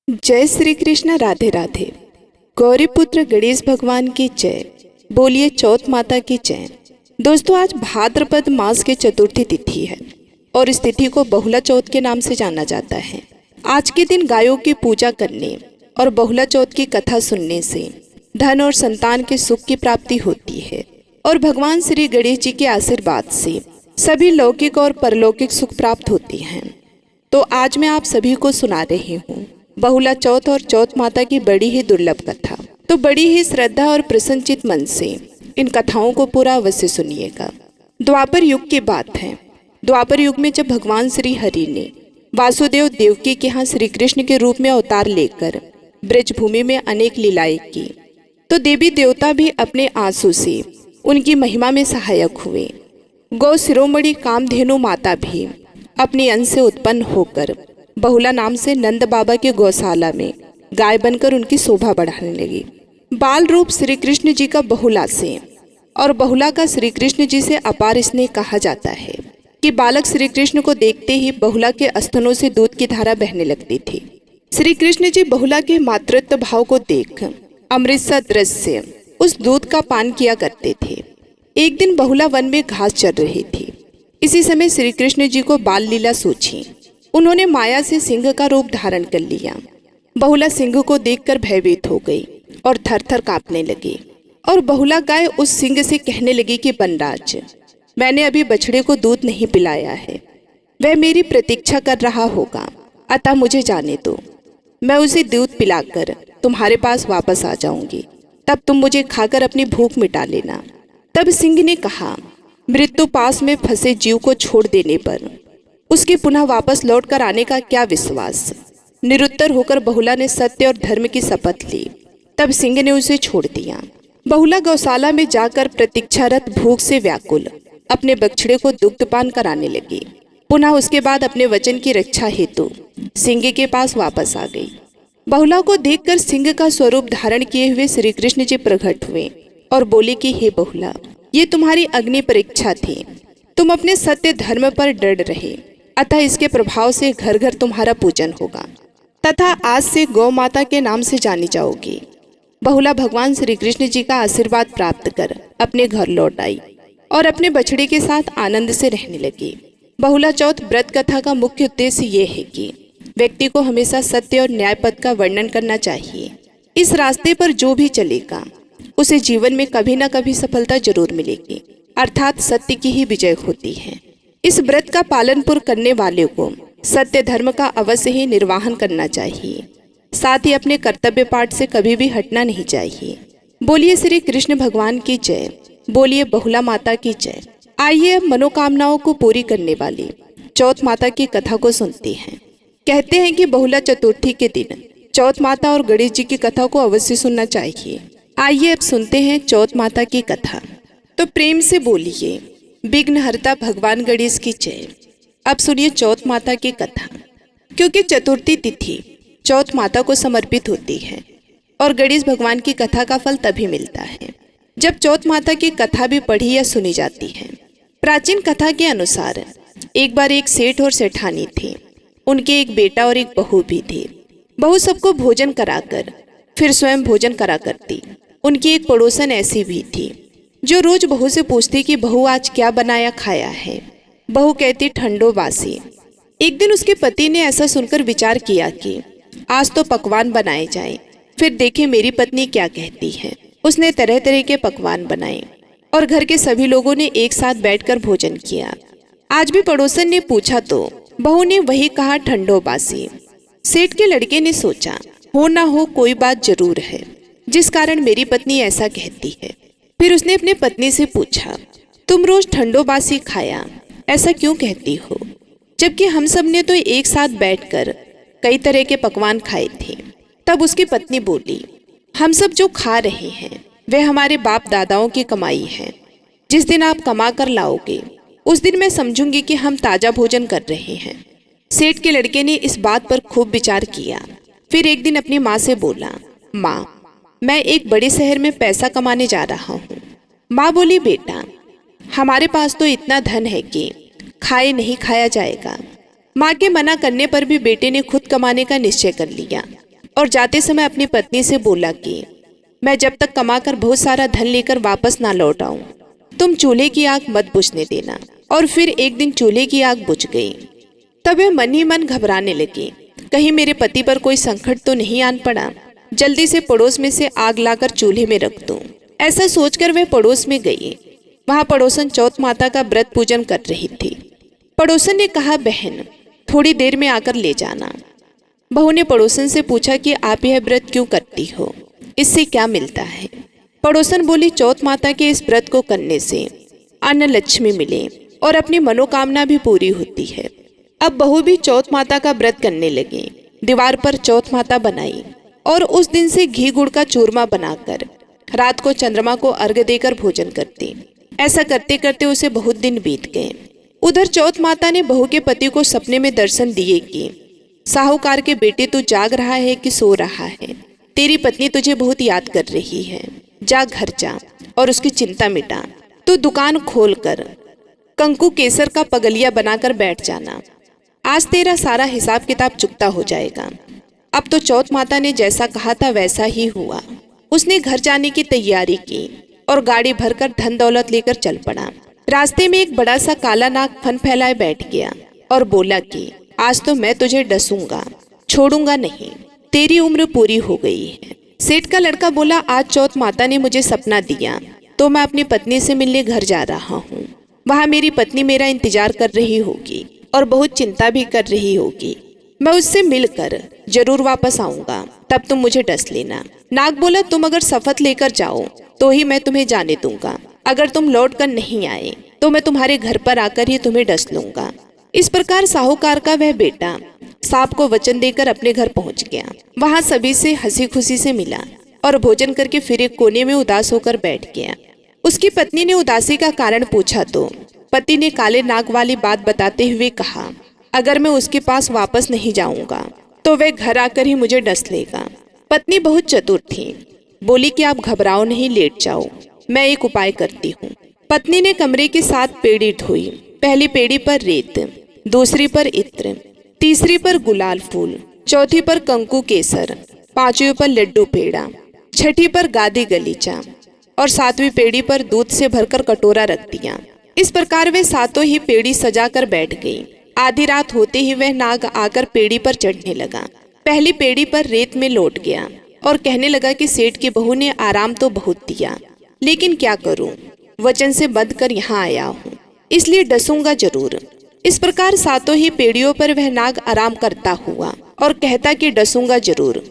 जय श्री कृष्ण, राधे राधे। गौरी पुत्र गणेश भगवान की जय। बोलिए चौथ माता की जय। दोस्तों, आज भाद्रपद मास की चतुर्थी तिथि है और इस तिथि को बहुला चौथ के नाम से जाना जाता है। आज के दिन गायों की पूजा करने और बहुला चौथ की कथा सुनने से धन और संतान के सुख की प्राप्ति होती है और भगवान श्री गणेश जी के आशीर्वाद से सभी लौकिक और परलौकिक सुख प्राप्त होते हैं। तो आज मैं आप सभी को सुना रही हूँ बहुला चौथ और चौथ माता की बड़ी ही दुर्लभ कथा। तो बड़ी ही श्रद्धा और प्रसन्नचित मन से इन कथाओं को पूरा अवश्य सुनिएगा। द्वापर युग की बात है। द्वापर युग में जब भगवान श्री हरि ने वासुदेव देवकी के यहाँ श्री कृष्ण के रूप में अवतार लेकर ब्रजभूमि में अनेक लीलाएं की, तो देवी देवता भी अपने आंसू से उनकी महिमा में सहायक हुए। गौ शिरोमणि कामधेनु माता भी अपने अंश से उत्पन्न होकर बहुला नाम से नंद बाबा के गौशाला में गाय बनकर उनकी शोभा बढ़ाने लगी। बाल रूप श्री कृष्ण जी का बहुला से और बहुला का श्री कृष्ण जी से अपार स्नेह कहा जाता है कि बालक श्री कृष्ण को देखते ही बहुला के स्तनों से दूध की धारा बहने लगती थी। श्री कृष्ण जी बहुला के मातृत्व भाव को देख अमृत सा दृश्य उस दूध का पान किया करते थे। एक दिन बहुला वन में घास चर रही थी। इसी समय श्री कृष्ण जी को बाल लीला सूझी। उन्होंने माया से सिंह का रूप धारण कर लिया। बहुला सिंह को देखकर भयभीत हो गई और थर थर कांपने लगी और बहुला गाय उस सिंह से कहने लगी कि वनराज, मैंने अभी बछड़े को दूध नहीं पिलाया है। वह मेरी प्रतीक्षा कर रहा होगा, अतः मुझे जाने दो। मैं उसे दूध पिलाकर तुम्हारे पास वापस आ जाऊंगी, तब तुम मुझे खाकर अपनी भूख मिटा लेना। तब सिंह ने कहा, मृत्यु पास में फंसे जीव को छोड़ देने पर उसके पुनः वापस लौट कर आने का क्या विश्वास। निरुत्तर होकर बहुला ने सत्य और धर्म की शपथ ली। तब सिंह ने उसे छोड़ दिया। बहुला गौशाला में जाकर प्रतीक्षारत भूख से व्याकुल अपने बछड़े को दुग्धपान कराने लगी। पुनः उसके बाद अपने वचन की रक्षा हेतु सिंह के पास वापस आ गई। बहुला को देखकर सिंह का स्वरूप धारण किए हुए श्री कृष्ण जी प्रकट हुए और बोले कि हे बहुला, ये तुम्हारी अग्नि परीक्षा थी। तुम अपने सत्य धर्म पर डट रहे, अतः इसके प्रभाव से घर घर तुम्हारा पूजन होगा तथा आज से गौ माता के नाम से जानी जाओगी। बहुला भगवान श्री कृष्ण जी का आशीर्वाद प्राप्त कर अपने घर लौट आई और अपने बछड़े के साथ आनंद से रहने लगी। बहुला चौथ व्रत कथा का मुख्य उद्देश्य ये है कि व्यक्ति को हमेशा सत्य और न्याय पथ का वर्णन करना चाहिए। इस रास्ते पर जो भी चलेगा उसे जीवन में कभी न कभी सफलता जरूर मिलेगी, अर्थात सत्य की ही विजय होती है। इस व्रत का पालन पूर्ण करने वाले को सत्य धर्म का अवश्य ही निर्वाहन करना चाहिए। साथ ही अपने कर्तव्य पाठ से कभी भी हटना नहीं चाहिए। बोलिए श्री कृष्ण भगवान की जय। बोलिए बहुला माता की जय। आइए अब मनोकामनाओं को पूरी करने वाली चौथ माता की कथा को सुनते हैं। कहते हैं कि बहुला चतुर्थी के दिन चौथ माता और गणेश जी की कथा को अवश्य सुनना चाहिए। आइए अब सुनते हैं चौथ माता की कथा। तो प्रेम से बोलिए विघ्नहर्ता भगवान गणेश की जय। अब सुनिए चौथ माता की कथा। क्योंकि चतुर्थी तिथि चौथ माता को समर्पित होती है और गणेश भगवान की कथा का फल तभी मिलता है जब चौथ माता की कथा भी पढ़ी या सुनी जाती है। प्राचीन कथा के अनुसार एक बार एक सेठ और सेठानी थे। उनके एक बेटा और एक बहू भी थे। बहू सबको भोजन कराकर फिर स्वयं भोजन करा करती। उनकी एक पड़ोसन ऐसी भी थी जो रोज बहू से पूछती कि बहू आज क्या बनाया खाया है। बहू कहती ठंडो बासी। एक दिन उसके पति ने ऐसा सुनकर विचार किया कि आज तो पकवान बनाए जाएं, फिर देखें मेरी पत्नी क्या कहती है। उसने तरह तरह के पकवान बनाए और घर के सभी लोगों ने एक साथ बैठकर भोजन किया। आज भी पड़ोसन ने पूछा तो बहू ने वही कहा ठंडो बासी। सेठ के लड़के ने सोचा हो ना हो कोई बात जरूर है जिस कारण मेरी पत्नी ऐसा कहती है। फिर उसने अपने पत्नी से पूछा, तुम रोज ठंडो बासी खाया ऐसा क्यों कहती हो, जबकि हम सब ने तो एक साथ बैठकर कई तरह के पकवान खाए थे। तब उसकी पत्नी बोली, हम सब जो खा रहे हैं वह हमारे बाप दादाओं की कमाई है। जिस दिन आप कमा कर लाओगे उस दिन मैं समझूंगी कि हम ताजा भोजन कर रहे हैं। सेठ के लड़के ने इस बात पर खूब विचार किया। फिर एक दिन अपनी माँ से बोला, माँ मैं एक बड़े शहर में पैसा कमाने जा रहा हूँ। माँ बोली, बेटा हमारे पास तो इतना धन है कि खाए नहीं खाया जाएगा। माँ के मना करने पर भी बेटे ने खुद कमाने का निश्चय कर लिया और जाते समय अपनी पत्नी से बोला कि मैं जब तक कमाकर बहुत सारा धन लेकर वापस ना लौट आऊं, तुम चूल्हे की आग मत बुझने देना। और फिर एक दिन चूल्हे की आग बुझ गई। तब वह मन ही मन घबराने लगी, कहीं मेरे पति पर कोई संकट तो नहीं आन पड़ा। जल्दी से पड़ोस में से आग लाकर चूल्हे में रख दूं। ऐसा सोचकर वह पड़ोस में गई। वहां पड़ोसन चौथ माता का व्रत पूजन कर रही थी। पड़ोसन ने कहा, बहन थोड़ी देर में आकर ले जाना। बहू ने पड़ोसन से पूछा कि आप यह व्रत क्यों करती हो, इससे क्या मिलता है। पड़ोसन बोली, चौथ माता के इस व्रत को करने से अन्न लक्ष्मी मिले और अपनी मनोकामना भी पूरी होती है। अब बहू भी चौथ माता का व्रत करने लगी। दीवार पर चौथ माता बनाई और उस दिन से घी गुड़ का चूरमा बनाकर रात को चंद्रमा को अर्घ्य देकर भोजन करती। ऐसा करते करते उसे बहुत दिन बीत गए। उधर चौथ माता ने बहू के पति को सपने में दर्शन दिए कि साहूकार के बेटे तू जाग रहा है कि सो रहा है, तेरी पत्नी तुझे बहुत याद कर रही है, जा घर जा और उसकी चिंता मिटा। तू दुकान खोल कर कंकु केसर का पगलिया बनाकर बैठ जाना, आज तेरा सारा हिसाब किताब चुकता हो जाएगा। अब तो चौथ माता ने जैसा कहा था वैसा ही हुआ। उसने घर जाने की तैयारी की और गाड़ी भरकर धन दौलत लेकर चल पड़ा। रास्ते में एक बड़ा सा काला नाग फन फैलाए बैठ गया और बोला कि आज तो मैं तुझे डसूंगा, छोड़ूंगा नहीं, तेरी उम्र पूरी हो गई है। सेठ का लड़का बोला, आज चौथ माता ने मुझे सपना दिया तो मैं अपनी पत्नी से मिलने घर जा रहा हूँ। वहाँ मेरी पत्नी मेरा इंतजार कर रही होगी और बहुत चिंता भी कर रही होगी। मैं उससे मिलकर जरूर वापस आऊंगा, तब तुम मुझे डस लेना। नाग बोला, तुम अगर शपथ लेकर जाओ तो ही मैं तुम्हें जाने दूंगा, अगर तुम लौट कर नहीं आए तो मैं तुम्हारे घर पर आकर ही तुम्हें डस लूंगा। इस प्रकार साहूकार का वह बेटा सांप को वचन देकर अपने घर पहुंच गया। वहां सभी से हंसी खुशी से मिला और भोजन करके फिर एक कोने में उदास होकर बैठ गया। उसकी पत्नी ने उदासी का कारण पूछा तो पति ने काले नाग वाली बात बताते हुए कहा, अगर मैं उसके पास वापस नहीं जाऊंगा तो वह घर आकर ही मुझे डस लेगा। पत्नी बहुत चतुर थी, बोली कि आप घबराओ नहीं, लेट जाओ, मैं एक उपाय करती हूँ। पत्नी ने कमरे की 7 पेड़ी धोई। पहली पेड़ी पर रेत, दूसरी पर इत्र, तीसरी पर गुलाल फूल, चौथी पर कंकु केसर, 5वीं पर लड्डू पेड़ा, 6ठी पर गादी गलीचा और 7वीं पेड़ी पर दूध से भरकर कटोरा रख दिया। इस प्रकार वे 7 ही पेड़ी सजाकर बैठ गई। आधी रात होते ही वह नाग आकर पेड़ी पर चढ़ने लगा। पहली पेड़ी पर रेत में लौट गया और कहने लगा कि सेठ की बहू ने आराम तो बहुत दिया, लेकिन क्या करूं, वचन से बंध कर यहाँ आया हूँ, इसलिए डसूंगा जरूर। इस प्रकार 7 ही पेड़ियों पर वह नाग आराम करता हुआ और कहता कि डसूंगा जरूर।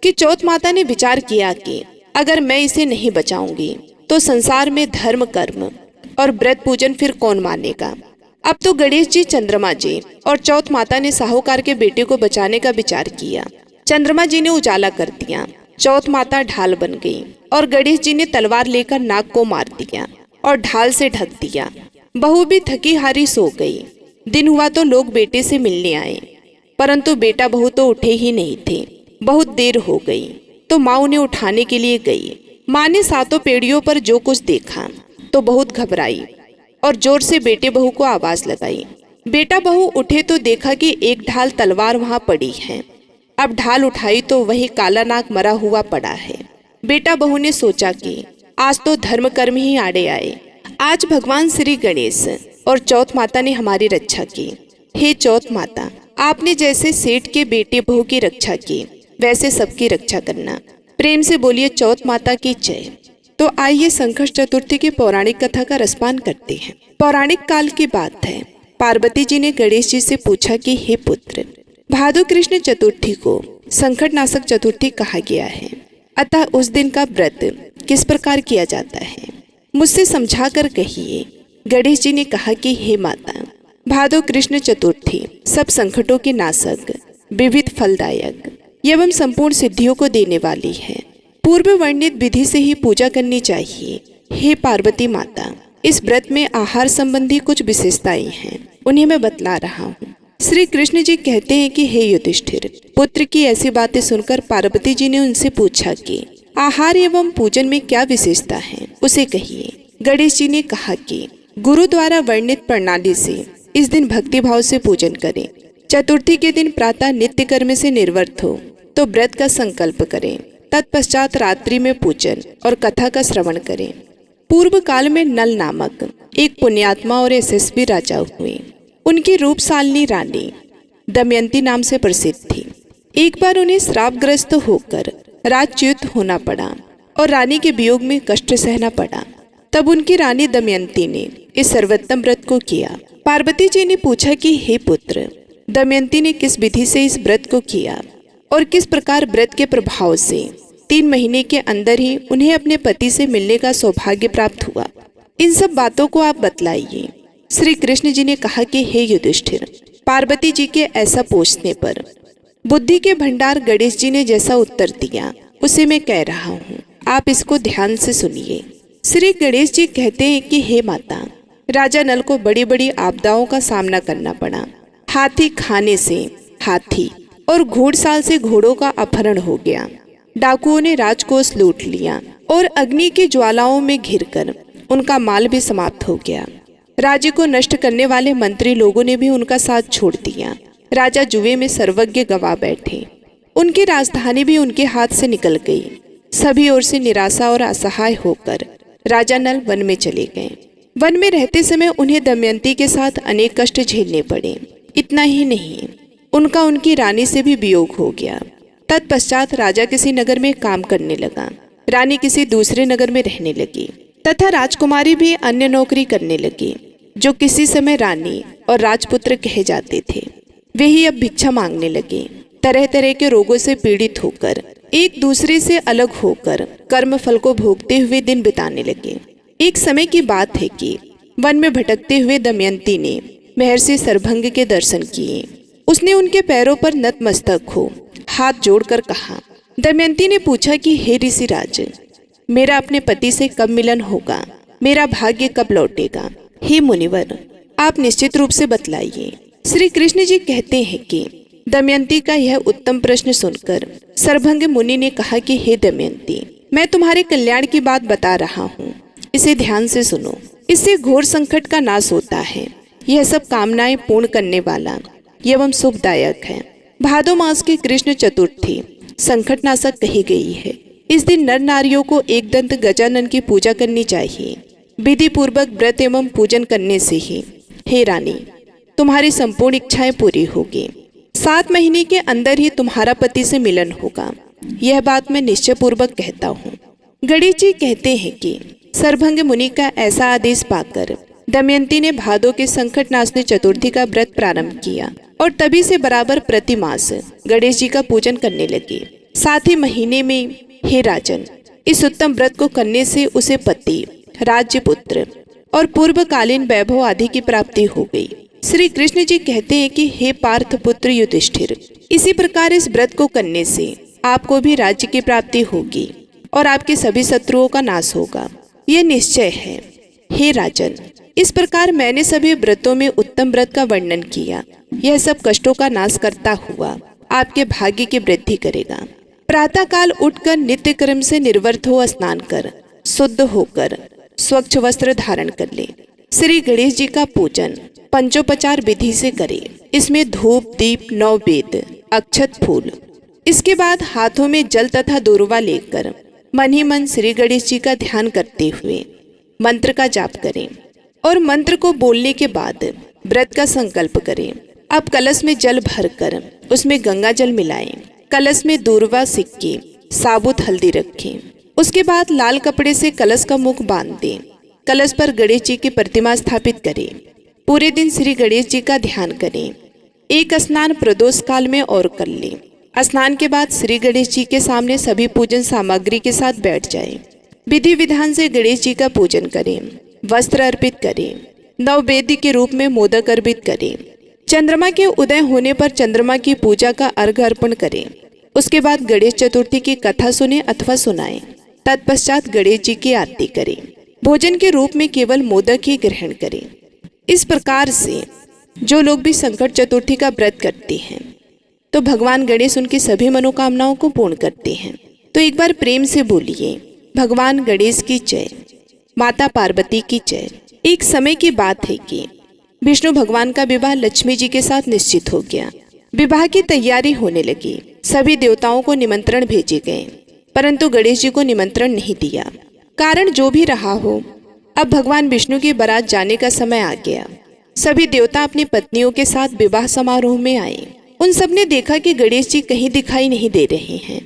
कि चौथ माता ने विचार किया कि अगर मैं इसे नहीं बचाऊंगी तो संसार में धर्म कर्म और व्रत पूजन फिर कौन मानेगा। अब तो गणेश जी, चंद्रमा जी और चौथ माता ने साहूकार के बेटे को बचाने का विचार किया। चंद्रमा जी ने उजाला कर दिया, चौथ माता ढाल बन गई और गणेश जी ने तलवार लेकर नाग को मार दिया और ढाल से ढक दिया। बहू भी थकी हारी सो गई। दिन हुआ तो लोग बेटे से मिलने आए, परंतु बेटा बहू तो उठे ही नहीं थे। बहुत देर हो गई तो माँ उन्हें उठाने के लिए गई। माँ ने 7 पेड़ियों पर जो कुछ देखा तो बहुत घबराई और जोर से बेटे बहू को आवाज लगाई। बेटा बहू उठे तो देखा कि एक ढाल तलवार वहां पड़ी है। अब ढाल उठाई तो वही काला नाग मरा हुआ पड़ा है। बेटा बहू ने सोचा कि आज तो धर्म कर्म ही आड़े आए। आज भगवान श्री गणेश और चौथ माता ने हमारी रक्षा की। हे चौथ माता, आपने जैसे सेठ के बेटे बहू की रक्षा की वैसे सबकी रक्षा करना। प्रेम से बोलिए चौथ माता की जय। तो आइए संकट चतुर्थी की पौराणिक कथा का रसपान करते हैं। पौराणिक काल की बात है। पार्वती जी ने गणेश जी से पूछा कि हे पुत्र, भादो कृष्ण चतुर्थी को संकट नाशक चतुर्थी कहा गया है, अतः उस दिन का व्रत किस प्रकार किया जाता है, मुझसे समझा कर कहिए। गणेश जी ने कहा कि हे माता, भादो कृष्ण चतुर्थी सब संकटों के नाशक, विविध फलदायक एवं संपूर्ण सिद्धियों को देने वाली है। पूर्व वर्णित विधि से ही पूजा करनी चाहिए। हे पार्वती माता, इस व्रत में आहार संबंधी कुछ विशेषताएं हैं, उन्हें मैं बतला रहा हूँ। श्री कृष्ण जी कहते हैं कि हे युधिष्ठिर, पुत्र की ऐसी बातें सुनकर पार्वती जी ने उनसे पूछा कि आहार एवं पूजन में क्या विशेषता है, उसे कहिए। गणेश जी ने कहा कि गुरु द्वारा वर्णित प्रणाली से इस दिन भक्ति भाव से पूजन करें। चतुर्थी के दिन प्रातः नित्य कर्म से निर्वृत्त हो तो व्रत का संकल्प करें। तत्पश्चात रात्रि में पूजन और कथा का श्रवण करें। पूर्व काल में नल नामक एक पुण्यात्मा और यशस्वी राजा हुए। उनकी रूपशालिनी रानी दमयंती नाम से प्रसिद्ध थी। एक बार उन्हें श्रापग्रस्त होकर राज्यच्युत होना पड़ा और रानी के वियोग में कष्ट सहना पड़ा। तब उनकी रानी दमयंती ने इस सर्वोत्तम व्रत को किया। पार्वती जी ने पूछा कि हे पुत्र, दमयंती ने किस विधि से इस व्रत को किया और किस प्रकार व्रत के प्रभाव से 3 महीने के अंदर ही उन्हें अपने पति से मिलने का सौभाग्य प्राप्त हुआ। इन सब बातों को आप बतलाइए। श्री कृष्ण जी ने कहा कि हे युधिष्ठिर, पार्वती जी के ऐसा पूछने पर बुद्धि के भंडार गणेश जी ने जैसा उत्तर दिया उसे मैं कह रहा हूँ, आप इसको ध्यान से सुनिए। श्री गणेश जी कहते हैं कि हे माता, राजा नल को बड़ी बड़ी आपदाओं का सामना करना पड़ा। हाथी खाने से हाथी और घोड़साल से घोड़ों का अपहरण हो गया। डाकुओं ने राजकोष लूट लिया और अग्नि की ज्वालाओं में घिरकर उनका माल भी समाप्त हो गया। राज्य को नष्ट करने वाले मंत्री लोगों ने भी उनका साथ छोड़ दिया। राजा जुए में सर्वज्ञ गवा बैठे। उनकी राजधानी भी उनके हाथ से निकल गई। सभी ओर से निराशा और असहाय होकर राजा नल वन में चले गए। वन में रहते समय उन्हें दमयंती के साथ अनेक कष्ट झेलने पड़े। इतना ही नहीं, उनका उनकी रानी से भी वियोग हो गया। तत्पश्चात राजा किसी नगर में काम करने लगा, रानी किसी दूसरे नगर में रहने लगी तथा राजकुमारी भी अन्य नौकरी करने लगी, जो किसी समय रानी और राजपुत्र कहे जाते थे। वे ही अब भिक्षा मांगने लगे। तरह तरह के रोगों से पीड़ित होकर एक दूसरे से अलग होकर कर्म फल को भोगते हुए दिन बिताने लगे। एक समय की बात है कि वन में भटकते हुए दमयंती ने महर्षि सरभंग के दर्शन किए। उसने उनके पैरों पर नतमस्तक हो हाथ जोड़कर कहा। दमयंती ने पूछा कि हे ऋषिराज, मेरा अपने पति से कब मिलन होगा? मेरा भाग्य कब लौटेगा? हे मुनिवर, आप निश्चित रूप से बतलाइए। श्री कृष्ण जी कहते हैं कि दमयंती का यह उत्तम प्रश्न सुनकर सरभंग मुनि ने कहा कि हे दमयंती, मैं तुम्हारे कल्याण की बात बता रहा हूँ, इसे ध्यान से सुनो। इससे घोर संकट का नाश होता है। यह सब कामनाएं पूर्ण करने वाला एवं शुभदायक है। भादो मास की कृष्ण चतुर्थी संकट नाशक कही गई है। इस दिन नर नारियों को एक दंत गजानन की पूजा करनी चाहिए। विधि पूर्वक व्रत एवं पूजन करने से ही हे रानी, तुम्हारी संपूर्ण इच्छाएं पूरी होगी। 7 महीने के अंदर ही तुम्हारा पति से मिलन होगा। यह बात मैं निश्चय पूर्वक कहता हूँ। गणेश जी कहते हैं कि सरभंग मुनि का ऐसा आदेश पाकर दमयंती ने भादो के संकट नाशनी चतुर्थी का व्रत प्रारंभ किया और तभी से बराबर प्रति मास गणेश जी का पूजन करने लगे। साथ ही महीने में हे राजन, इस उत्तम व्रत को करने से उसे पति, राज्य, पुत्र और पूर्वकालीन वैभव आदि की प्राप्ति हो गई। श्री कृष्ण जी कहते हैं कि हे पार्थ पुत्र युधिष्ठिर, इसी प्रकार इस व्रत को करने से आपको भी राज्य की प्राप्ति होगी और आपके सभी शत्रुओं का नाश होगा। यह निश्चय है। हे राजन, इस प्रकार मैंने सभी व्रतों में उत्तम व्रत का वर्णन किया। यह सब कष्टों का नाश करता हुआ आपके भाग्य की वृद्धि करेगा। प्रातः काल उठकर नित्य कर्म से निर्वृत्त हो स्नान कर शुद्ध होकर स्वच्छ वस्त्र धारण कर ले। श्री गणेश जी का पूजन पंचोपचार विधि से करे। इसमें धूप, दीप, 9 वेद, अक्षत, फूल। इसके बाद हाथों में जल तथा दूर्वा लेकर मन ही मन श्री गणेश जी का ध्यान करते हुए मंत्र का जाप करें और मंत्र को बोलने के बाद व्रत का संकल्प करें। अब कलश में जल भरकर उसमें गंगा जल मिलाएं। कलश में दूर्वा, सिक्के, साबुत हल्दी रखें। उसके बाद लाल कपड़े से कलश का मुख बांध दें। कलश पर गणेश जी की प्रतिमा स्थापित करें। पूरे दिन श्री गणेश जी का ध्यान करें। एक स्नान प्रदोष काल में और कर लें। स्नान के बाद श्री गणेश जी के सामने सभी पूजन सामग्री के साथ बैठ जाएं। विधि विधान से गणेश जी का पूजन करें। वस्त्र अर्पित करें। नववेद्य के रूप में मोदक अर्पित करें। चंद्रमा के उदय होने पर चंद्रमा की पूजा का अर्घ अर्पण करें। उसके बाद गणेश चतुर्थी की कथा सुने अथवा सुनाएं। तत्पश्चात गणेश जी की आरती करें। भोजन के रूप में केवल मोदक ही ग्रहण करें। इस प्रकार से जो लोग भी संकट चतुर्थी का व्रत करते हैं तो भगवान गणेश उनकी सभी मनोकामनाओं को पूर्ण करते हैं। तो एक बार प्रेम से बोलिए, भगवान गणेश की जय, माता पार्वती की जय। एक समय की बात है कि विष्णु भगवान का विवाह लक्ष्मी जी के साथ निश्चित हो गया। विवाह की तैयारी होने लगी। सभी देवताओं को निमंत्रण भेजे गए, परंतु गणेश जी को निमंत्रण नहीं दिया। कारण जो भी रहा हो, अब भगवान विष्णु की बारात जाने का समय आ गया। सभी देवता अपनी पत्नियों के साथ विवाह समारोह में आए। उन सब ने देखा कि गणेश जी कहीं दिखाई नहीं दे रहे हैं।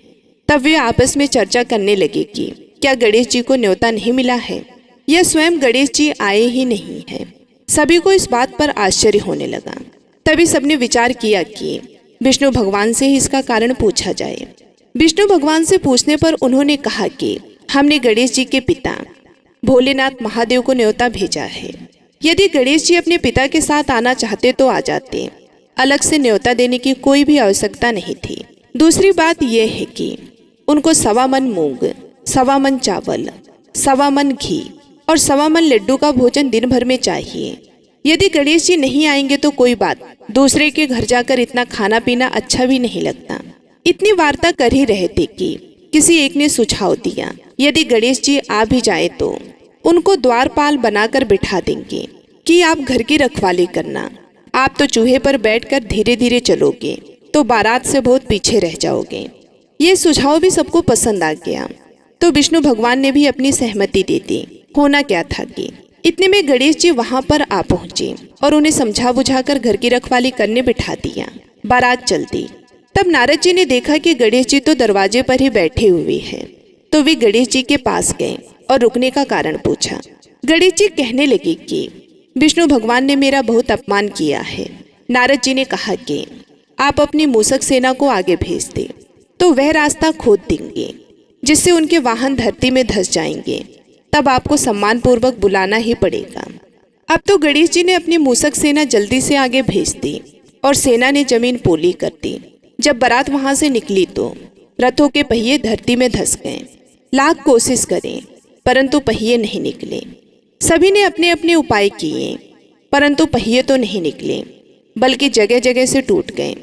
तब वे आपस में चर्चा करने लगे कि क्या गणेश जी को न्योता नहीं मिला है या स्वयं गणेश जी आए ही नहीं है। सभी को इस बात पर आश्चर्य होने लगा। तभी सबने विचार किया कि विष्णु भगवान से ही इसका कारण पूछा जाए। विष्णु भगवान से पूछने पर उन्होंने कहा कि हमने गणेश जी के पिता भोलेनाथ महादेव को न्योता भेजा है। यदि गणेश जी अपने पिता के साथ आना चाहते तो आ जाते, अलग से न्योता देने की कोई भी आवश्यकता नहीं थी। दूसरी बात यह है कि उनको 1.25 मन मूंग, 1.25 मन चावल, 1.25 मन घी और 1.25 मन लड्डू का भोजन दिन भर में चाहिए। यदि गणेश जी नहीं आएंगे तो कोई बात, दूसरे के घर जाकर इतना खाना पीना अच्छा भी नहीं लगता। इतनी वार्ता कर ही रहे थे कि किसी एक ने सुझाव दिया, यदि गणेश जी आ भी जाए तो उनको द्वारपाल बनाकर बिठा देंगे कि आप घर की रखवाली करना। आप तो चूहे पर बैठकर धीरे धीरे चलोगे तो बारात से बहुत पीछे रह जाओगे। ये सुझाव भी सबको पसंद आ गया, तो विष्णु भगवान ने भी अपनी सहमति दे दी। होना क्या था कि इतने में गणेश जी वहां पर आ पहुंचे और उन्हें समझा बुझाकर घर की रखवाली करने बिठा दिया। बारात चल दी। तब नारद जी ने देखा कि गणेश जी तो दरवाजे पर ही बैठे हुए हैं, तो वे गणेश जी के पास गए और रुकने का कारण पूछा। गणेश जी कहने लगे कि विष्णु भगवान ने मेरा बहुत अपमान किया है। नारद जी ने कहा कि आप अपनी मूषक सेना को आगे भेज दें, तो वह रास्ता खोद देंगे जिससे उनके वाहन धरती में धंस जाएंगे। तब आपको सम्मान पूर्वक बुलाना ही पड़ेगा। अब तो गणेश जी ने अपनी मूषक सेना जल्दी से आगे भेज दी और सेना ने जमीन पोली कर दी। जब बारात वहां से निकली तो रथों के पहिए धरती में धंस गए। लाख कोशिश करें परंतु पहिए नहीं निकले। सभी ने अपने अपने उपाय किए, परंतु पहिए तो नहीं निकले, बल्कि जगह जगह से टूट गए।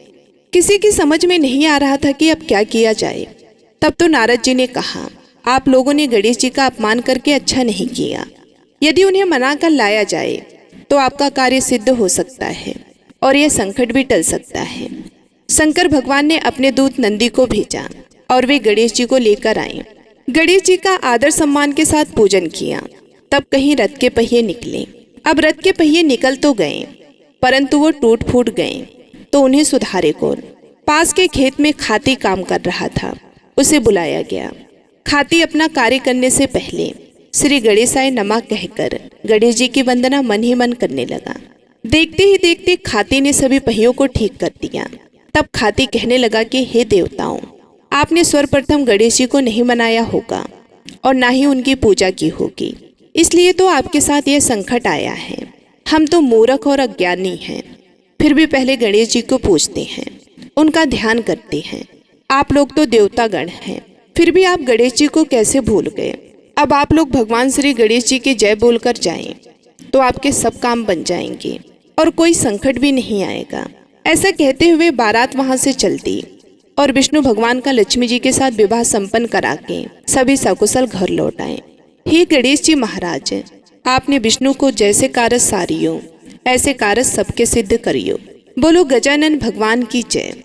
किसी की समझ में नहीं आ रहा था कि अब क्या किया जाए। तब तो नारद जी ने कहा, आप लोगों ने गणेश जी का अपमान करके अच्छा नहीं किया। यदि उन्हें मना कर लाया जाए तो आपका कार्य सिद्ध हो सकता है और यह संकट भी टल सकता है। शंकर भगवान ने अपने दूत नंदी को भेजा और वे गणेश जी को लेकर आए। गणेश जी का आदर सम्मान के साथ पूजन किया। तब कहीं रथ के पहिए निकले। अब रथ के पहिए निकल तो गए, परंतु वो टूट फूट गए, तो उन्हें सुधारे कौन। पास के खेत में खाती काम कर रहा था, उसे बुलाया गया। खाती अपना कार्य करने से पहले श्री गणेशाय नमः कहकर गणेश जी की वंदना मन ही मन करने लगा। देखते ही देखते खाती ने सभी पहियों को ठीक कर दिया। तब खाती कहने लगा कि हे देवताओं, आपने सर्वप्रथम गणेश जी को नहीं मनाया होगा और ना ही उनकी पूजा की होगी, इसलिए तो आपके साथ यह संकट आया है। हम तो मूर्ख और अज्ञानी हैं, फिर भी पहले गणेश जी को पूजते हैं, उनका ध्यान करते हैं। आप लोग तो देवतागण हैं, फिर भी आप गणेश जी को कैसे भूल गए। अब आप लोग भगवान श्री गणेश जी के जय बोलकर जाएं, तो आपके सब काम बन जाएंगे और कोई संकट भी नहीं आएगा। ऐसा कहते हुए बारात वहां से चल दी और विष्णु भगवान का लक्ष्मी जी के साथ विवाह संपन्न करा के सभी सकुशल घर लौट आए। हे गणेश जी महाराज, आपने विष्णु को जैसे कारज सारियो ऐसे कारज सबके सिद्ध करियो। बोलो गजानन भगवान की जय।